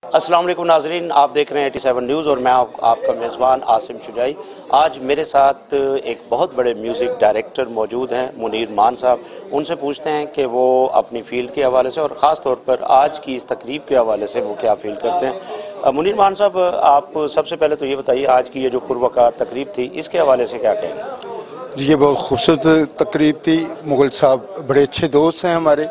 अस्सलाम वालेकुम नाजरीन, आप देख रहे हैं 87 न्यूज़ और मैं आपका मेज़बान आसिम शुजाई। आज मेरे साथ एक बहुत बड़े म्यूज़िक डायरेक्टर मौजूद हैं, मुनीर मान साहब। उनसे पूछते हैं कि वो अपनी फ़ील्ड के हवाले से और ख़ास तौर पर आज की इस तकरीब के हवाले से वो क्या फ़ील करते हैं। मुनीर मान साहब, आप सबसे पहले तो ये बताइए, आज की ये जो पुरवकार तकरीब थी, इसके हवाले से क्या कहेंगे? ये बहुत खूबसूरत तकरीब थी। मुग़ल साहब बड़े अच्छे दोस्त हैं हमारे,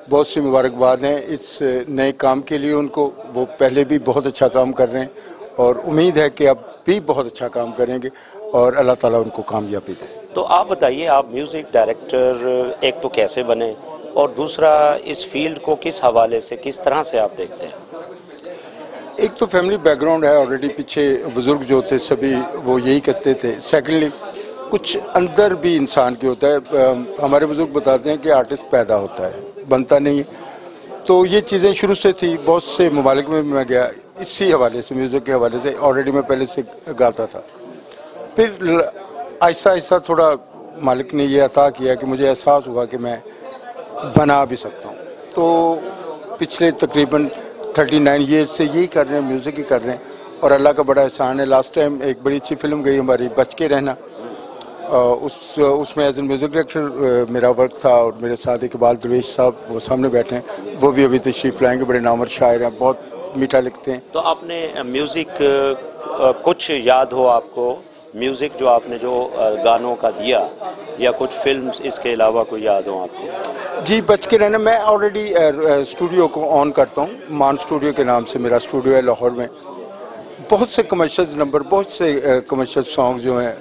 बहुत सी मुबारकबाद हैं इस नए काम के लिए उनको। वो पहले भी बहुत अच्छा काम कर रहे हैं और उम्मीद है कि अब भी बहुत अच्छा काम करेंगे और अल्लाह ताला उनको कामयाबी दे। तो आप बताइए, आप म्यूज़िक डायरेक्टर एक तो कैसे बने और दूसरा इस फील्ड को किस हवाले से, किस तरह से आप देखते हैं? एक तो फैमिली बैकग्राउंड है ऑलरेडी, पीछे बुज़ुर्ग जो थे सभी वो यही करते थे। सेकेंडली कुछ अंदर भी इंसान के होता है। हमारे बुज़ुर्ग बताते हैं कि आर्टिस्ट पैदा होता है, बनता नहीं है। तो ये चीज़ें शुरू से थी, बहुत से ममालिक में मैं गया इसी हवाले से, म्यूज़िक के हवाले से। ऑलरेडी मैं पहले से गाता था। फिर आहिस्ता आहिस्ता थोड़ा मालिक ने ये अता किया कि मुझे एहसास हुआ कि मैं बना भी सकता हूँ। तो पिछले तकरीबन 39 ईयर से यही कर रहे हैं, म्यूज़िक ही कर रहे हैं और अल्लाह का बड़ा एहसान है। लास्ट टाइम एक बड़ी अच्छी फिल्म गई हमारी, बच के रहना। उसमें एज ए म्यूज़िक डायरेक्टर मेरा वर्क था और मेरे साथ इकबाल दरवेश साहब वो सामने बैठे हैं, वो भी अभी तशरीफ़ लाएंगे। बड़े नामवर शायर हैं, बहुत मीठा लिखते हैं। तो आपने म्यूज़िक कुछ याद हो आपको, म्यूज़िक जो आपने जो गानों का दिया या कुछ फिल्म्स इसके अलावा कोई याद हो आपको? जी, बच के रहना। मैं ऑलरेडी स्टूडियो को ऑन करता हूँ, मान स्टूडियो के नाम से मेरा स्टूडियो है लाहौर में। बहुत से कमर्शियल नंबर, बहुत से कमर्शियल सॉन्ग जो हैं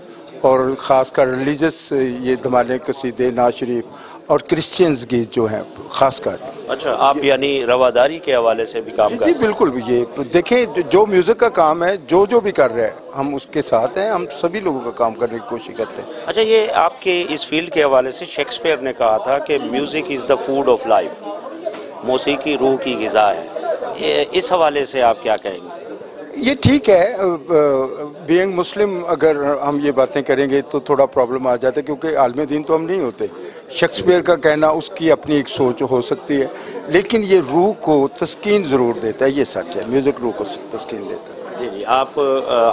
और ख़ासकर रिलीजियस ये धमाले, कसीदे, नाज शरीफ और क्रिश्चियंस गीत जो हैं ख़ासकर। अच्छा, आप यानी रवादारी के हवाले से भी काम करते हैं? जी बिल्कुल। ये देखें, जो म्यूज़िक का काम है, जो भी कर रहे हैं हम उसके साथ हैं। हम सभी लोगों का काम करने की कोशिश करते हैं। अच्छा, ये आपके इस फील्ड के हवाले से शेक्सपियर ने कहा था कि music is the food of life, मौसीकी रूह की ग़िज़ा है। इस हवाले से आप क्या कहेंगे? ये ठीक है। बीइंग मुस्लिम अगर हम ये बातें करेंगे तो थोड़ा प्रॉब्लम आ जाता है, क्योंकि आलम दीन तो हम नहीं होते। शेक्सपियर का कहना, उसकी अपनी एक सोच हो सकती है, लेकिन ये रूह को तस्कीन ज़रूर देता है। ये सच है, म्यूज़िक रूह को तस्कीन देता है। जी जी, आप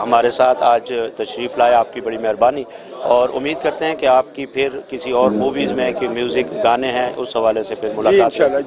हमारे साथ आज तशरीफ़ लाए, आपकी बड़ी मेहरबानी। और उम्मीद करते हैं कि आपकी फिर किसी और मूवीज़ में कि म्यूज़िक गाने हैं, उस हवाले से फिर मुलाकात। इंशाल्लाह।